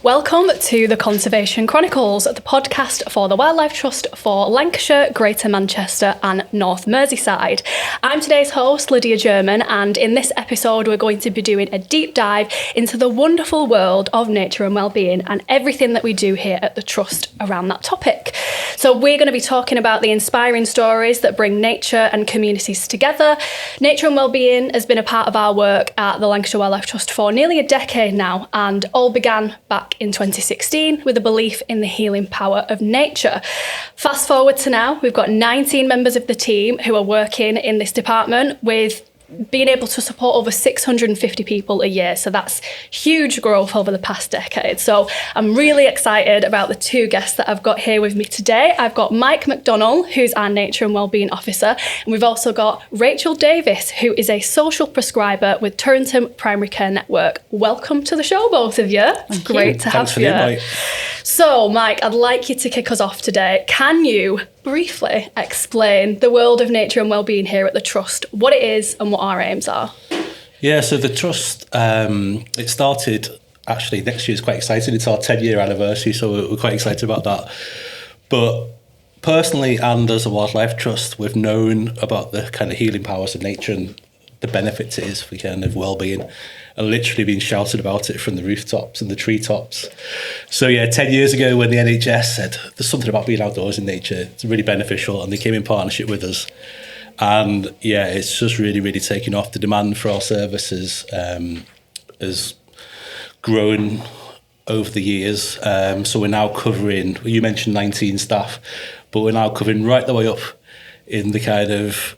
Welcome to the Conservation Chronicles, the podcast for the Wildlife Trust for Lancashire, Greater Manchester and North Merseyside. I'm today's host, Lydia German, and in this episode we're going to be doing a deep dive into the wonderful world of nature and wellbeing and everything that we do here at the Trust around that topic. So we're going to be talking about the inspiring stories that bring nature and communities together. Nature and wellbeing has been a part of our work at the Lancashire Wildlife Trust for nearly a decade now, and all began back in 2016 with a belief in the healing power of nature. Fast forward to now, we've got 19 members of the team who are working in this department, with being able to support over 650 people a year. So that's huge growth over the past decade. So I'm really excited about the two guests that I've got here with me today. I've got Mike McDonnell, who's our Nature and Wellbeing Officer, and we've also got Rachel Davies, who is a social prescriber with Turrington Primary Care Network. Welcome to the show, both of you. Great to have you. So, Mike, I'd like you to kick us off today. Can you briefly explain the world of nature and wellbeing here at the Trust, what it is and what our aims are? Yeah, so the Trust, it started, actually next year is quite exciting. It's our 10-year anniversary, so we're quite excited about that. But personally and as a wildlife trust, we've known about the kind of healing powers of nature and the benefits it is for kind of wellbeing, and literally been shouted about it from the rooftops and the treetops. So yeah, 10 years ago when the NHS said there's something about being outdoors in nature, it's really beneficial, and they came in partnership with us. And yeah, it's just really, really taken off. The demand for our services has grown over the years. So we're now covering, you mentioned 19 staff, but we're now covering right the way up in the kind of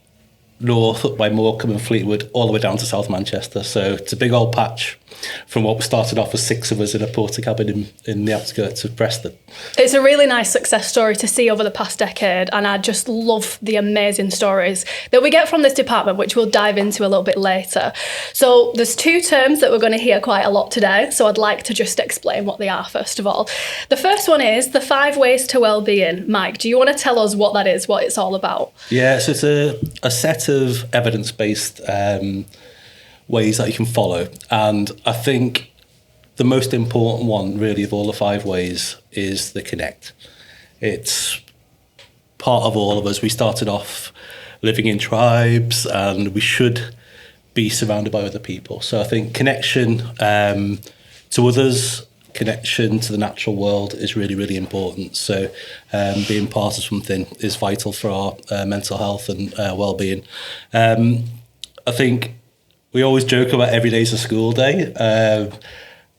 north, up by Morecambe and Fleetwood, all the way down to South Manchester. So it's a big old patch from what started off as 6 of us in a porter cabin in the outskirts of Preston. It's a really nice success story to see over the past decade, and I just love the amazing stories that we get from this department, which we'll dive into a little bit later. So there's 2 terms that we're going to hear quite a lot today, so I'd like to just explain what they are first of all. The first one is the 5 ways to wellbeing. Mike, do you want to tell us what that is, what it's all about? Yeah, so it's a set of evidence-based ways that you can follow, and I think the most important one really of all the 5 ways is the connect. It's part of all of us. We started off living in tribes and we should be surrounded by other people. So I think connection to others, connection to the natural world is really, really important. So being part of something is vital for our mental health and well-being. I think we always joke about every day's a school day.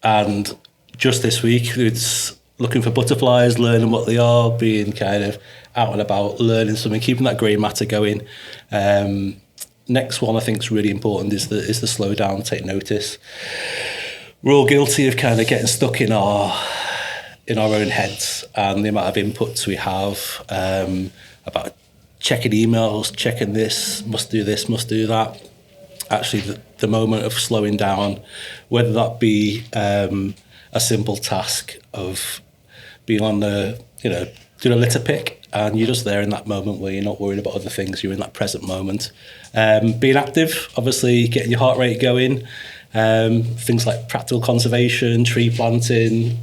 And just this week, it's looking for butterflies, learning what they are, being kind of out and about, learning something, keeping that grey matter going. Next one I think is really important is the slow down, take notice. We're all guilty of kind of getting stuck in our own heads and the amount of inputs we have about checking emails, checking this, must do that. Actually, the moment of slowing down, whether that be a simple task of being on doing a litter pick, and you're just there in that moment where you're not worried about other things, you're in that present moment. Being active, obviously getting your heart rate going, things like practical conservation, tree planting.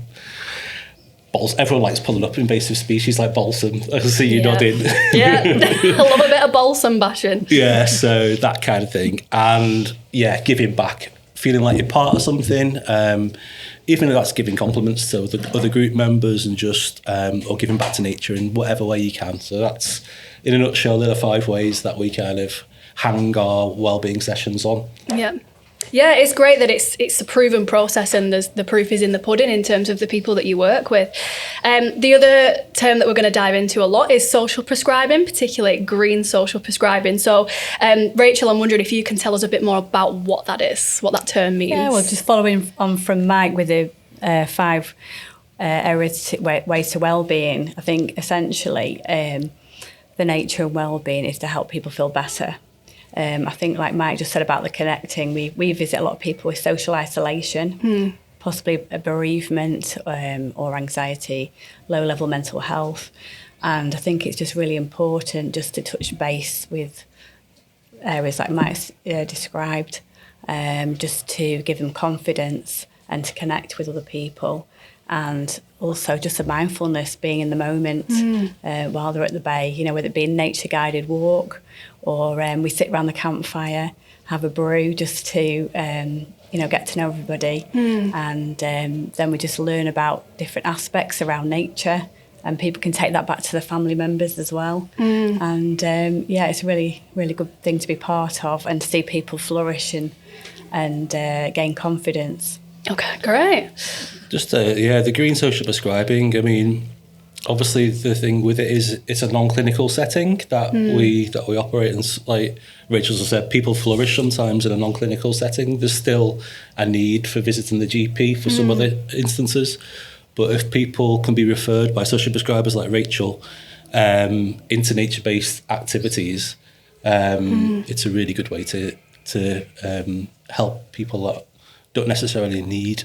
Everyone likes pulling up invasive species like balsam. I can see you nodding. Yeah, I love a bit of balsam bashing. Yeah, so that kind of thing. And yeah, giving back, feeling like you're part of something, even if that's giving compliments to other group members and just, or giving back to nature in whatever way you can. So that's, in a nutshell, there are 5 ways that we kind of hang our wellbeing sessions on. Yeah. Yeah, it's great that it's a proven process and the proof is in the pudding in terms of the people that you work with. The other term that we're going to dive into a lot is social prescribing, particularly green social prescribing. So, Rachel, I'm wondering if you can tell us a bit more about what that is, what that term means. Yeah, well, just following on from Mike with the 5 ways to wellbeing, I think essentially the nature and wellbeing is to help people feel better. I think, like Mike just said about the connecting, we visit a lot of people with social isolation, possibly a bereavement or anxiety, low-level mental health. And I think it's just really important just to touch base with areas like Mike's described, just to give them confidence and to connect with other people. and also just a mindfulness, being in the moment while they're at the bay, you know, whether it be a nature guided walk or we sit around the campfire, have a brew just to, you know, get to know everybody. And then we just learn about different aspects around nature, and people can take that back to their family members as well. And yeah, it's a really, really good thing to be part of and to see people flourish and gain confidence. Okay, great. Just the green social prescribing. I mean, obviously the thing with it is it's a non-clinical setting that we operate in. Like Rachel said, people flourish sometimes in a non-clinical setting. There's still a need for visiting the GP for some other instances, but if people can be referred by social prescribers like Rachel into nature-based activities, it's a really good way to help people that don't necessarily need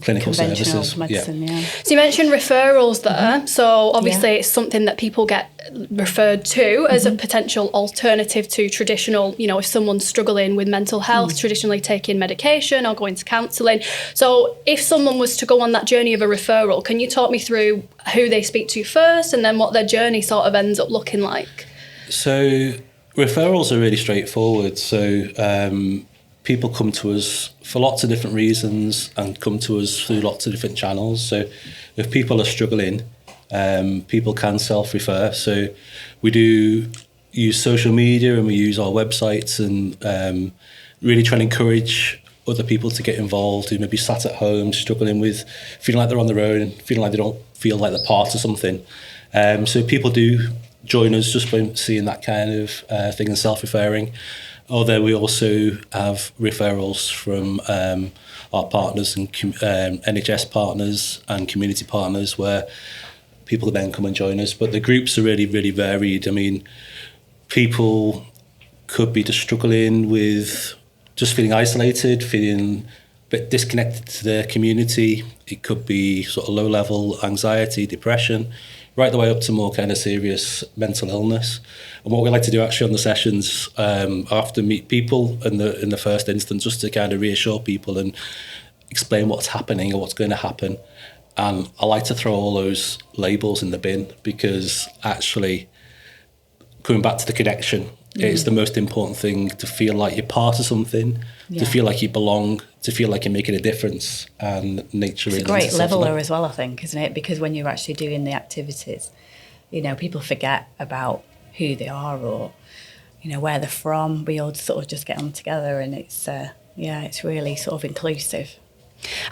clinical services. Medicine, yeah. So you mentioned referrals there. So obviously it's something that people get referred to as a potential alternative to traditional, you know, if someone's struggling with mental health, traditionally taking medication or going to counselling. So if someone was to go on that journey of a referral, can you talk me through who they speak to first and then what their journey sort of ends up looking like? So referrals are really straightforward. So people come to us for lots of different reasons and come to us through lots of different channels. So if people are struggling, people can self-refer. So we do use social media and we use our websites and really try and encourage other people to get involved who maybe sat at home struggling with feeling like they're on their own, feeling like they don't feel like they're part of something. So people do join us just by seeing that kind of thing and self-referring. Although we also have referrals from our partners and NHS partners and community partners where people then come and join us. But the groups are really, really varied. I mean, people could be just struggling with just feeling isolated, feeling a bit disconnected to their community. It could be sort of low-level anxiety, depression, right the way up to more kind of serious mental illness. And what we like to do actually on the sessions after meet people in the first instance, just to kind of reassure people and explain what's happening or what's going to happen. And I like to throw all those labels in the bin because actually coming back to the connection, it's the most important thing, to feel like you're part of something, to feel like you belong, to feel like you're making a difference. And nature it's a great leveler as well, I think, isn't it? Because when you're actually doing the activities, you know, people forget about who they are or, you know, where they're from. We all sort of just get on together, and it's it's really sort of inclusive.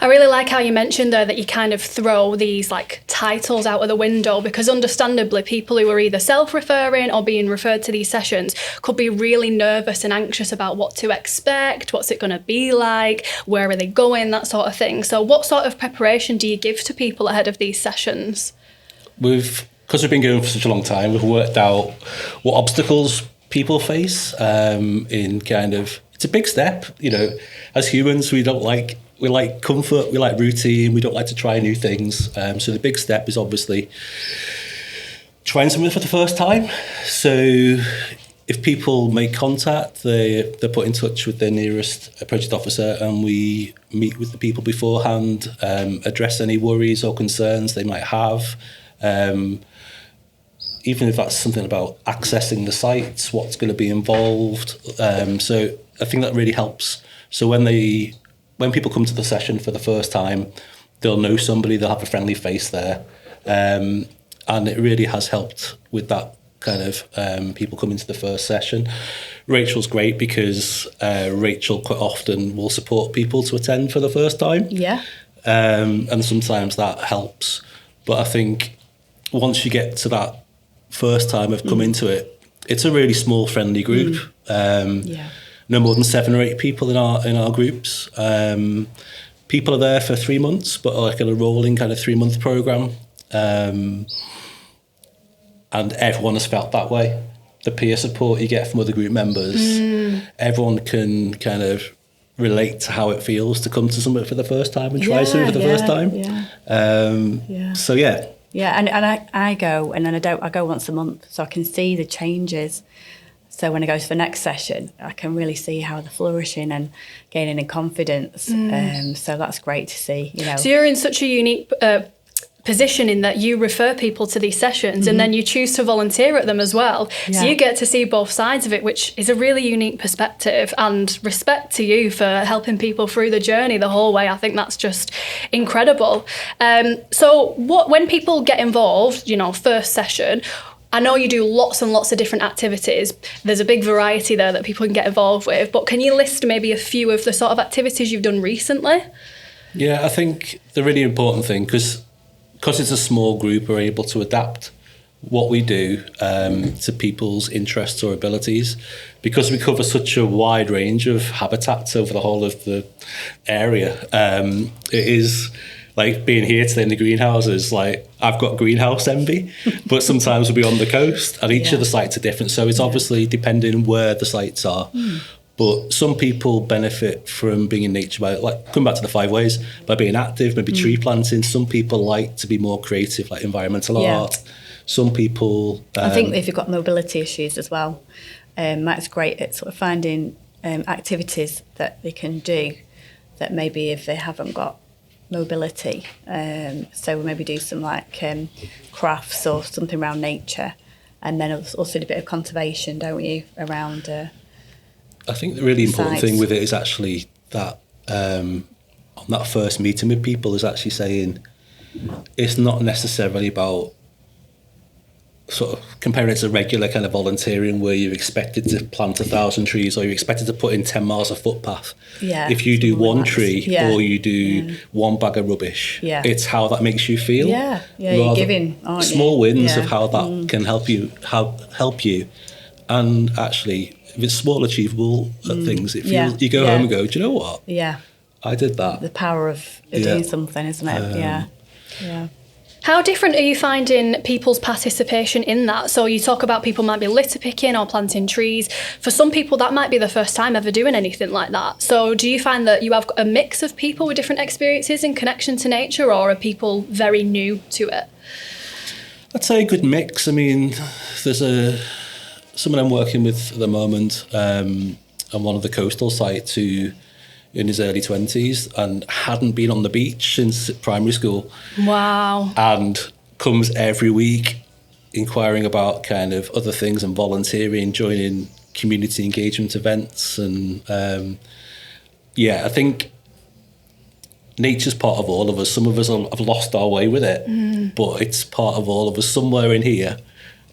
I really like how you mentioned there that you kind of throw these like titles out of the window, because understandably people who are either self-referring or being referred to these sessions could be really nervous and anxious about what to expect, what's it going to be like, where are they going, that sort of thing. So what sort of preparation do you give to people ahead of these sessions? Because we've been going for such a long time, we've worked out what obstacles people face in kind of, it's a big step, you know, as humans we like comfort, we like routine, we don't like to try new things. So the big step is obviously trying something for the first time. So if people make contact, they're put in touch with their nearest project officer, and we meet with the people beforehand, address any worries or concerns they might have. Even if that's something about accessing the sites, what's going to be involved. So I think that really helps. So when people come to the session for the first time, they'll know somebody, they'll have a friendly face there. And it really has helped with that kind of people coming to the first session. Rachel's great because Rachel quite often will support people to attend for the first time. Yeah. And sometimes that helps. But I think once you get to that first time of coming to it, it's a really small, friendly group. No more than 7 or 8 people in our groups. People are there for 3 months, but like a rolling kind of 3-month program. And everyone has felt that way. The peer support you get from other group members, everyone can kind of relate to how it feels to come to something for the first time and try something for the first time. So yeah. Yeah, and I go, and then I go once a month, so I can see the changes. So when I go to the next session, I can really see how they're flourishing and gaining in confidence. So that's great to see, you know. So you're in such a unique position in that you refer people to these sessions and then you choose to volunteer at them as well. So you get to see both sides of it, which is a really unique perspective, and respect to you for helping people through the journey the whole way. I think that's just incredible. So when people get involved, you know, first session, I know you do lots and lots of different activities. There's a big variety there that people can get involved with, but can you list maybe a few of the sort of activities you've done recently? Yeah, I think the really important thing, because it's a small group, we're able to adapt what we do to people's interests or abilities. Because we cover such a wide range of habitats over the whole of the area, it is like being here today in the greenhouses. Like, I've got greenhouse envy, but sometimes we'll be on the coast, and each of the sites are different. So it's obviously depending where the sites are. But some people benefit from being in nature by, like, come back to the 5 ways, by being active, maybe tree planting. Some people like to be more creative, like environmental art. Some people... I think if you've got mobility issues as well, Mike's great at sort of finding activities that they can do that maybe if they haven't got mobility. So we maybe do some like crafts or something around nature, and then also do a bit of conservation, don't you, around I think the really important sites. thing with it is actually that on that first meeting with people is actually saying it's not necessarily about sort of comparing it to regular kind of volunteering where you're expected to plant 1,000 trees or you're expected to put in 10 miles of footpath. If you do one tree or you do one bag of rubbish, it's how that makes you feel. You're giving, aren't you? Small wins of how that can help you. And actually, if it's small, achievable things, it feels, you go home and go, do you know what? I did that. The power of doing something, isn't it? How different are you finding people's participation in that? So you talk about people might be litter picking or planting trees. For some people, that might be the first time ever doing anything like that. So do you find that you have a mix of people with different experiences in connection to nature, or are people very new to it? I'd say a good mix. I mean, there's someone I'm working with at the moment on one of the coastal sites who in his early 20s and hadn't been on the beach since primary school. Wow. And comes every week inquiring about kind of other things and volunteering, joining community engagement events. And I think nature's part of all of us. Some of us have lost our way with it, but it's part of all of us somewhere in here.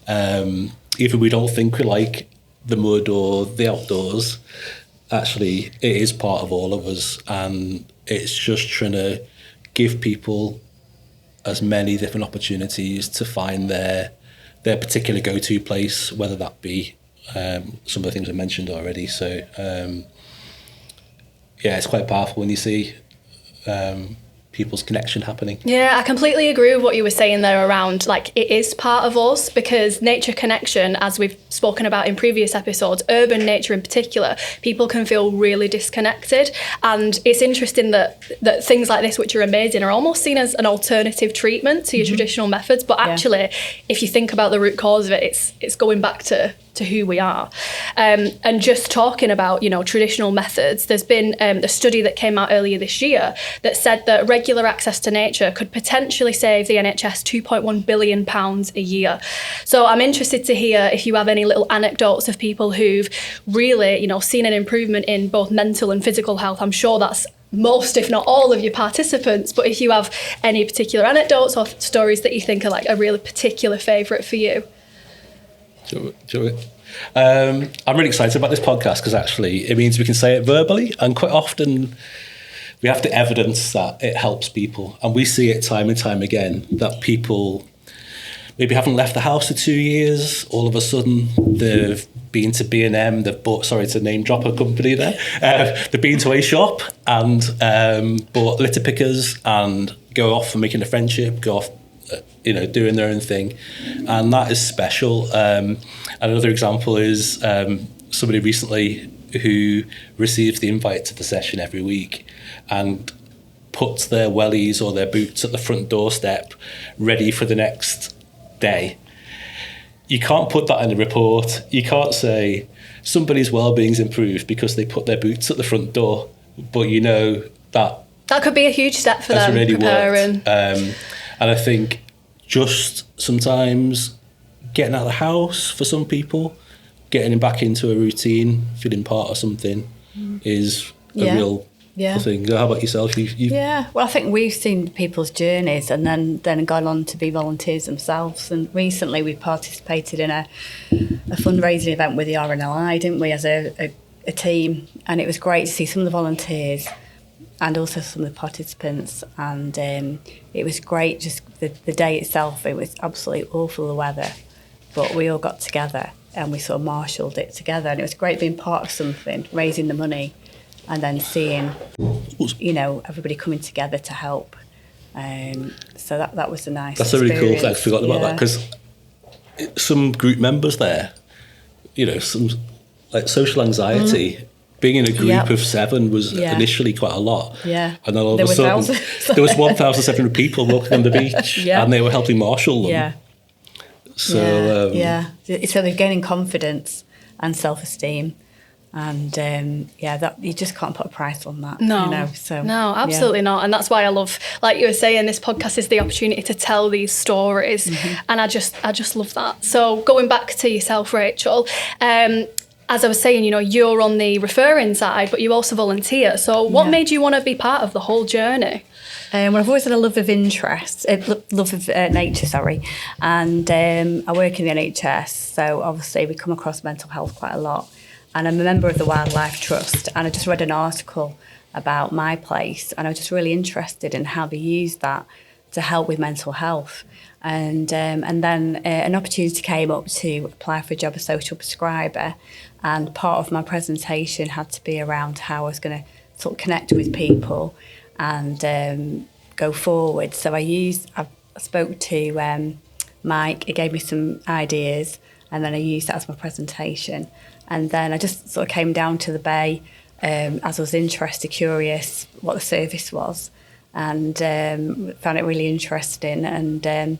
Even we don't think we like the mud or the outdoors, actually it is part of all of us, and it's just trying to give people as many different opportunities to find their particular go-to place, whether that be some of the things I mentioned already. So it's quite powerful when you see people's connection happening. Yeah, I completely agree with what you were saying there around, like, it is part of us, because nature connection, as we've spoken about in previous episodes, urban nature in particular, people can feel really disconnected. And it's interesting that things like this, which are amazing, are almost seen as an alternative treatment to your traditional methods. But actually, if you think about the root cause of it, it's going back to who we are. And just talking about, traditional methods, there's been a study that came out earlier this year that said that regular access to nature could potentially save the NHS £2.1 billion a year. So I'm interested to hear if you have any little anecdotes of people who've really, seen an improvement in both mental and physical health. I'm sure that's most, if not all, of your participants, but if you have any particular anecdotes or stories that you think are like a really particular favourite for you. Do it. I'm really excited about this podcast because actually it means we can say it verbally, and quite often we have to evidence that it helps people, and we see it time and time again that people maybe haven't left the house for 2 years, all of a sudden they've been to B&M, they've bought, sorry to name drop a company there, they've been to a shop and bought litter pickers and go off and making a friendship, go off doing their own thing, and that is special. Another example is somebody recently who receives the invite to the session every week and puts their wellies or their boots at the front doorstep ready for the next day. You can't put that in a report. You can't say, somebody's well-being's improved because they put their boots at the front door, but you know that could be a huge step for them really preparing. Worked. And I think just sometimes getting out of the house for some people, getting back into a routine, feeling part of something is a real thing. How about yourself? Yeah, well, I think we've seen people's journeys and then gone on to be volunteers themselves. And recently we participated in a fundraising event with the RNLI, didn't we, as a team? And it was great to see some of the volunteers and also some of the participants. And it was great, just the day itself, it was absolutely awful, the weather. But we all got together and we sort of marshalled it together. And it was great being part of something, raising the money, and then seeing, you know, everybody coming together to help. So that was a nice That's a really cool thing. I forgot about that, Yeah. because some group members there, you know, some like social anxiety, being in a group of 7 was initially quite a lot. Yeah. And then all There of a were sudden, thousands. there was 1,700 people walking on the beach and they were helping marshal them. Yeah. So, So they're gaining confidence and self-esteem. And that you just can't put a price on that. No, you know, so, no, absolutely not. And that's why I love, like you were saying, this podcast is the opportunity to tell these stories, and I just love that. So going back to yourself, Rachel, as I was saying, you know, you're on the referring side, but you also volunteer. So what made you want to be part of the whole journey? Well, I've always had a love of nature, and I work in the NHS, so obviously we come across mental health quite a lot. And I'm a member of the Wildlife Trust, and I just read an article about my place, and I was just really interested in how they use that to help with mental health. And then an opportunity came up to apply for a job as social prescriber, and part of my presentation had to be around how I was going to sort of connect with people and go forward. So I spoke to Mike. He gave me some ideas, and then I used that as my presentation. And then I just sort of came down to the Bay as I was interested, curious what the service was, and found it really interesting. And then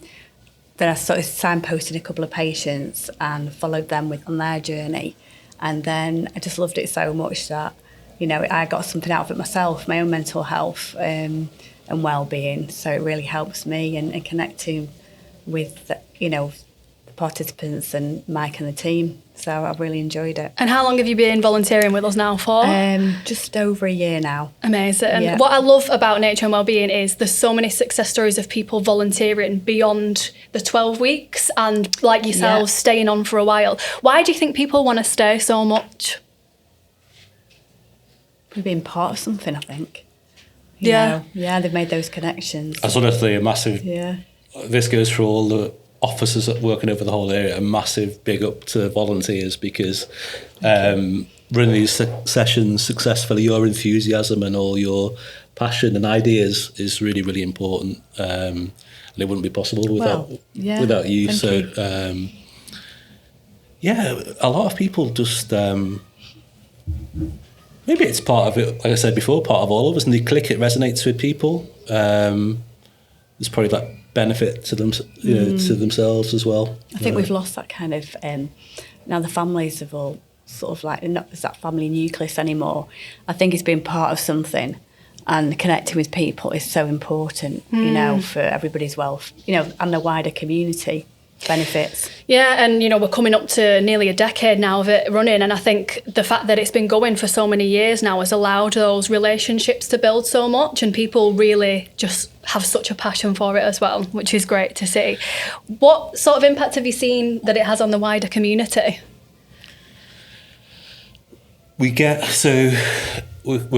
I sort of signposted a couple of patients and followed them on their journey. And then I just loved it so much that, you know, I got something out of it myself, my own mental health and well-being. So it really helps me and connecting with, you know, the participants and Mike and the team. So I've really enjoyed it. And how long have you been volunteering with us now for? Just over a year now. Amazing. Yeah. What I love about Nature and Wellbeing is there's so many success stories of people volunteering beyond the 12 weeks and, like yourselves, staying on for a while. Why do you think people want to stay so much? Being part of something, I think. You Yeah. know? Yeah, they've made those connections. That's honestly a massive... Yeah. This goes for all the officers that working over the whole area, a massive big up to volunteers, because running these sessions successfully, your enthusiasm and all your passion and ideas is really, really important. And it wouldn't be possible without you. Thank you. A lot of people just... maybe it's part of it, like I said before, part of all of us, and they click, it resonates with people. There's probably that benefit to them, you know, to themselves as well. I think we've lost that kind of... now the families have all sort of like, not as that family nucleus anymore. I think it's being part of something and connecting with people is so important, you know, for everybody's wealth, you know, and the wider community benefits. Yeah, and you know, we're coming up to nearly a decade now of it running, and I think the fact that it's been going for so many years now has allowed those relationships to build so much, and people really just have such a passion for it as well, which is great to see. What sort of impact have you seen that it has on the wider community? We're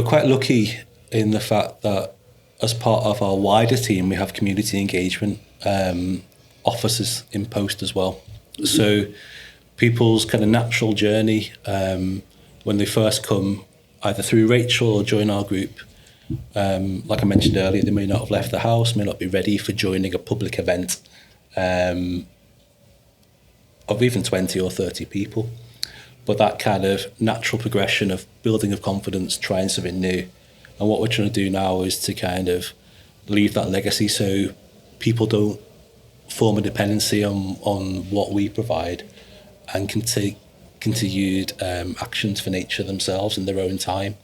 quite lucky in the fact that as part of our wider team, we have community engagement officers in post as well. So people's kind of natural journey when they first come either through Rachel or join our group, like I mentioned earlier, they may not have left the house, may not be ready for joining a public event of even 20 or 30 people. But that kind of natural progression of building of confidence, trying something new. And what we're trying to do now is to kind of leave that legacy so people don't form a dependency on what we provide and can take continued actions for nature themselves in their own time.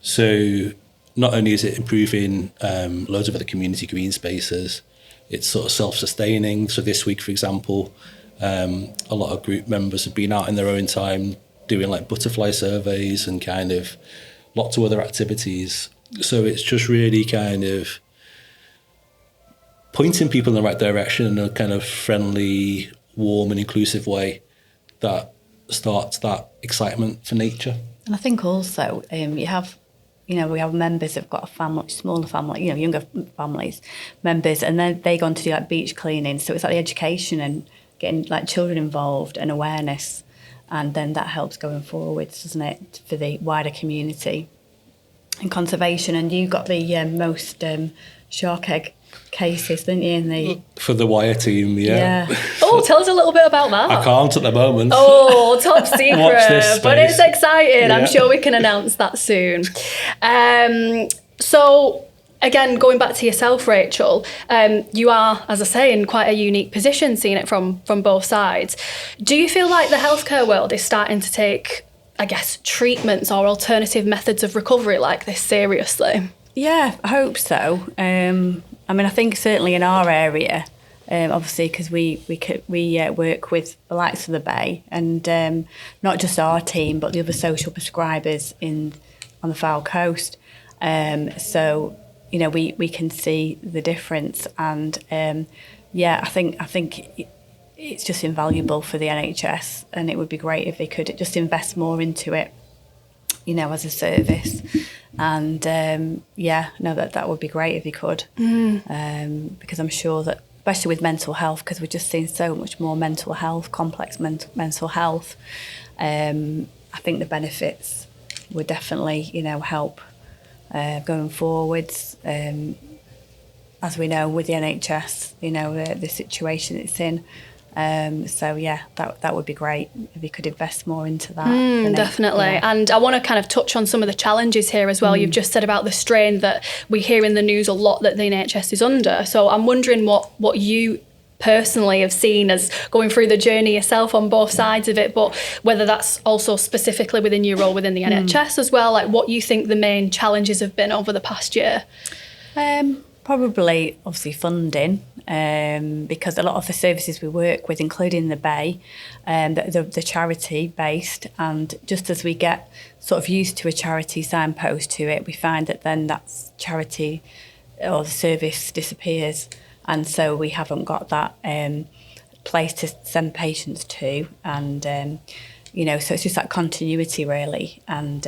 So not only is it improving loads of other community green spaces, it's sort of self-sustaining. So this week, for example, a lot of group members have been out in their own time doing like butterfly surveys and kind of lots of other activities. So it's just really kind of pointing people in the right direction in a kind of friendly, warm and inclusive way that starts that excitement for nature. And I think also we have members that have got a family, smaller family, younger families, members, and then they go on to do like beach cleaning. So it's like the education and getting like children involved and awareness. And then that helps going forwards, doesn't it, for the wider community and conservation. And you got the most shark egg cases, didn't you? For the wire team, yeah. Oh, tell us a little bit about that. I can't at the moment. Oh, top secret. Watch this space. But it's exciting. Yeah. I'm sure we can announce that soon. So, again, going back to yourself, Rachel, you are, as I say, in quite a unique position, seeing it from both sides. Do you feel like the healthcare world is starting to take, I guess, treatments or alternative methods of recovery like this seriously? Yeah, I hope so. I think certainly in our area, obviously, because we work with the likes of the Bay and not just our team, but the other social prescribers on the Foul Coast. So, we can see the difference, and I think it's just invaluable for the NHS, and it would be great if they could just invest more into it, as a service. And that would be great if you could, because I'm sure that, especially with mental health, because we're just seeing so much more mental health, complex mental health. I think the benefits would definitely, help going forwards. As we know with the NHS, the situation it's in. That would be great if you could invest more into that. Definitely. And I want to kind of touch on some of the challenges here as well. You've just said about the strain that we hear in the news a lot that the NHS is under. So I'm wondering what you personally have seen as going through the journey yourself on both sides of it, but whether that's also specifically within your role within the NHS as well, like what you think the main challenges have been over the past year. Probably, obviously, funding, because a lot of the services we work with, including the Bay, the charity-based, and just as we get sort of used to a charity signpost to it, we find that then that charity or the service disappears, and so we haven't got that place to send patients to, and, so it's just that continuity, really, and...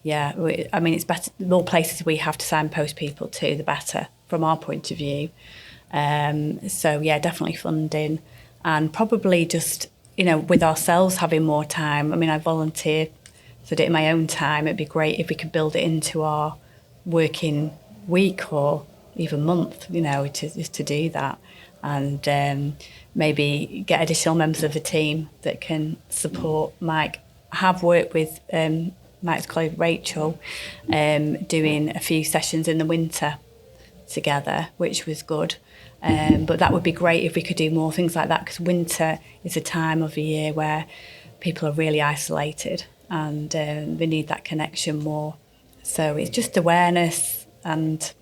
it's better. The more places we have to signpost people to, the better from our point of view. Definitely funding, and probably just, with ourselves having more time. I volunteer, so do it in my own time. It'd be great if we could build it into our working week or even month, to do that. And maybe get additional members of the team that can support Mike. I have worked with... Mike's colleague Rachel, doing a few sessions in the winter together, which was good. But that would be great if we could do more things like that, because winter is a time of the year where people are really isolated and they need that connection more. So it's just awareness and,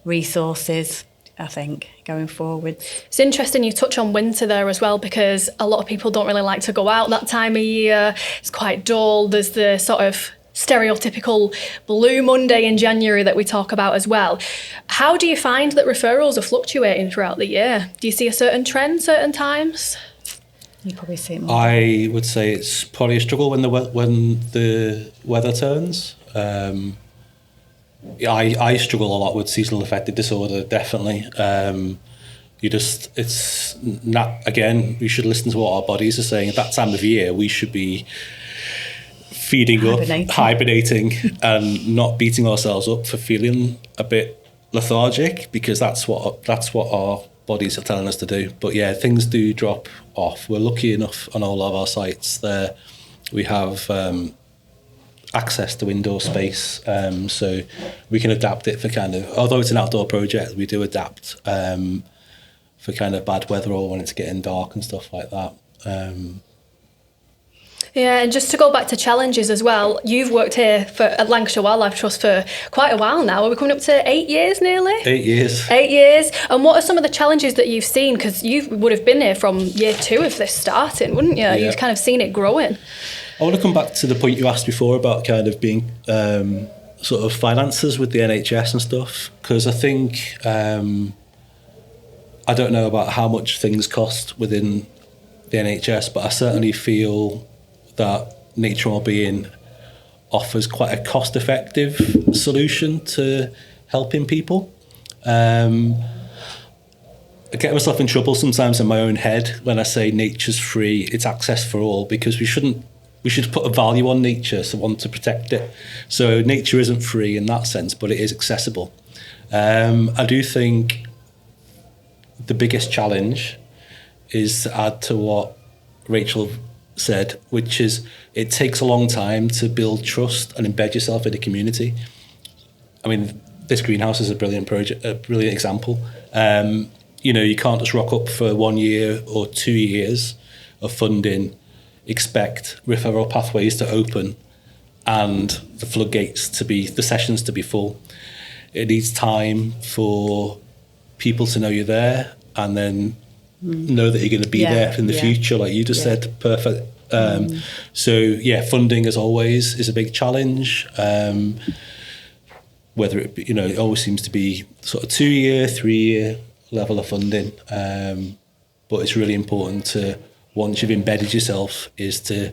resources, I think, going forward. It's interesting you touch on winter there as well, because a lot of people don't really like to go out that time of year. It's quite dull. There's the sort of stereotypical Blue Monday in January that we talk about as well. How do you find that referrals are fluctuating throughout the year? Do you see a certain trend certain times? You probably see it more. I would say it's probably a struggle when the weather turns. I struggle a lot with seasonal affective disorder, definitely. It's not, again, we should listen to what our bodies are saying. At that time of year, we should be feeding hibernating and not beating ourselves up for feeling a bit lethargic, because that's what our bodies are telling us to do. But things do drop off. We're lucky enough on all of our sites there. We have... access to indoor space, so we can adapt it for although it's an outdoor project, we do adapt for kind of bad weather or when it's getting dark and stuff like that. Yeah, and just to go back to challenges as well, you've worked here at Lancashire Wildlife Trust for quite a while now. Are we coming up to 8 years nearly? 8 years. 8 years. And what are some of the challenges that you've seen? Because you would have been here from year 2 of this starting, wouldn't you? Yeah. You've kind of seen it growing. I want to come back to the point you asked before about kind of being sort of finances with the NHS and stuff, because I think I don't know about how much things cost within the NHS, but I certainly feel that nature and wellbeing offers quite a cost-effective solution to helping people. I get myself in trouble sometimes in my own head when I say nature's free, it's access for all, because we should put a value on nature, so want to protect it. So nature isn't free in that sense, but it is accessible. I do think the biggest challenge is to add to what Rachel said, which is it takes a long time to build trust and embed yourself in a community. I mean, this greenhouse is a brilliant project, a brilliant example. You can't just rock up for 1 year or 2 years of funding, expect referral pathways to open and the floodgates the sessions to be full. It needs time for people to know you're there and then know that you're going to be there in the future, like you just said. Perfect. So funding as always is a big challenge. Whether it be, it always seems to be sort of 2 year, 3 year level of funding. But it's really important to, once you've embedded yourself, is to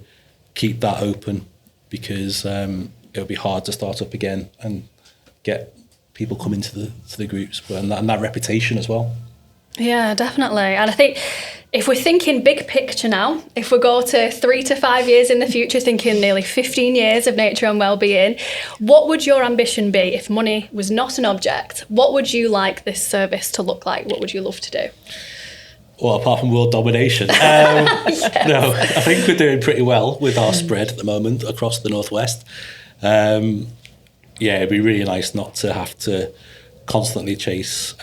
keep that open, because it'll be hard to start up again and get people coming to the groups and that reputation as well. Yeah, definitely. And I think if we're thinking big picture now, if we go to 3 to 5 years in the future, thinking nearly 15 years of nature and wellbeing, what would your ambition be if money was not an object? What would you like this service to look like? What would you love to do? Well, apart from world domination. Yes. No, I think we're doing pretty well with our spread at the moment across the Northwest. It'd be really nice not to have to constantly chase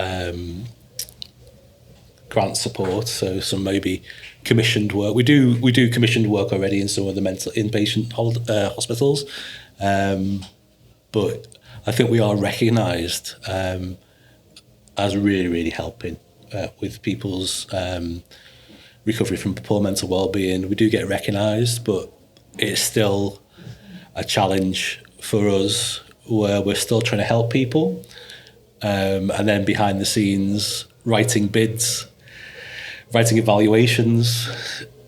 grant support, so some maybe commissioned work. We do commissioned work already in some of the mental inpatient hospitals, but I think we are recognised as really, really helping with people's recovery from poor mental wellbeing. We do get recognised, but it's still a challenge for us where we're still trying to help people, and then behind the scenes writing bids, writing evaluations.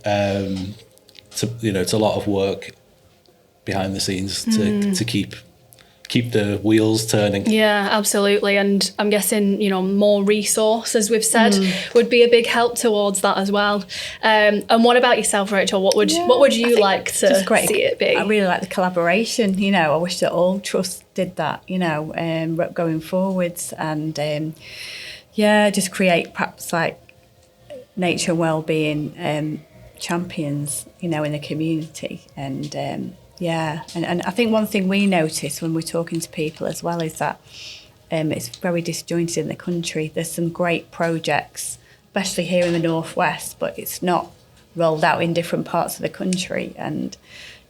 It's a lot of work behind the scenes to keep the wheels turning. Yeah, absolutely. And I'm guessing, more resource, as we've said, would be a big help towards that as well. And what about yourself, Rachel? What would you like to see it be? I really like the collaboration. I wish that all trusts did that, going forwards, and just create perhaps like nature and wellbeing champions, in the community. And and I think one thing we notice when we're talking to people as well is that it's very disjointed in the country. There's some great projects, especially here in the Northwest, but it's not rolled out in different parts of the country, and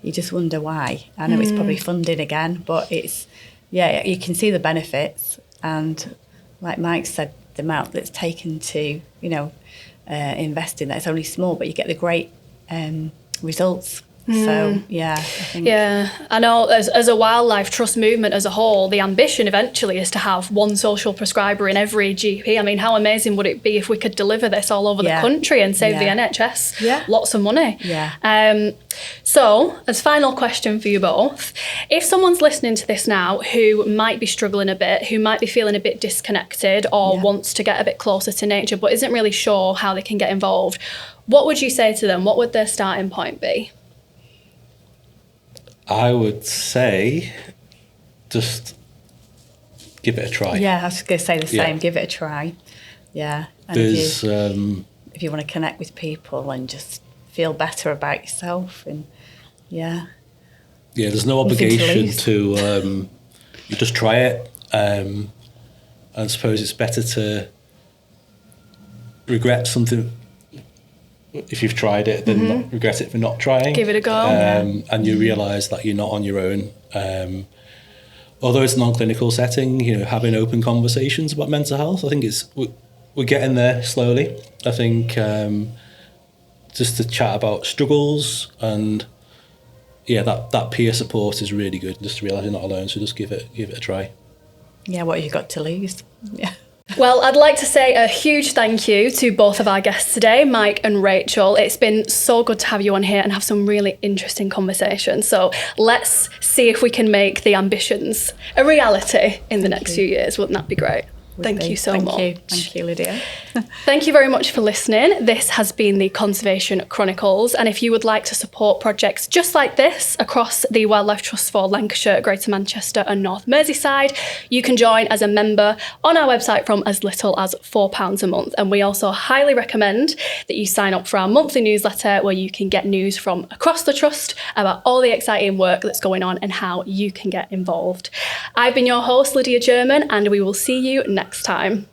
you just wonder why. I know it's probably funded again, but it's, you can see the benefits, and like Mike said, the amount that's taken to, invest in that is only small, but you get the great results. So, I think... Yeah, I know as a wildlife trust movement as a whole, the ambition eventually is to have one social prescriber in every GP. I mean, how amazing would it be if we could deliver this all over the country and save the NHS lots of money? Yeah. So, as final question for you both, if someone's listening to this now who might be struggling a bit, who might be feeling a bit disconnected or wants to get a bit closer to nature but isn't really sure how they can get involved, what would you say to them? What would their starting point be? I would say just give it a try. Yeah, I was going to say the same. Give it a try. Yeah. And there's if you want to connect with people and just feel better about yourself, and there's no obligation to you just try it. I suppose it's better to regret something if you've tried it, then not regret it for not trying. Give it a go. And you realise that you're not on your own. Although it's a non-clinical setting, having open conversations about mental health, I think we're getting there slowly. I think just to chat about struggles and that peer support is really good. Just to realise you're not alone, so just give it a try. Yeah, what have you got to lose? Yeah. Well, I'd like to say a huge thank you to both of our guests today, Mike and Rachel. It's been so good to have you on here and have some really interesting conversations. So let's see if we can make the ambitions a reality in the next few years. Wouldn't that be great? Thank you so much. Thank you, Lydia. Thank you very much for listening. This has been the Conservation Chronicles. And if you would like to support projects just like this across the Wildlife Trust for Lancashire, Greater Manchester and North Merseyside, you can join as a member on our website from as little as £4 a month. And we also highly recommend that you sign up for our monthly newsletter where you can get news from across the Trust about all the exciting work that's going on and how you can get involved. I've been your host, Lydia German, and we will see you next time.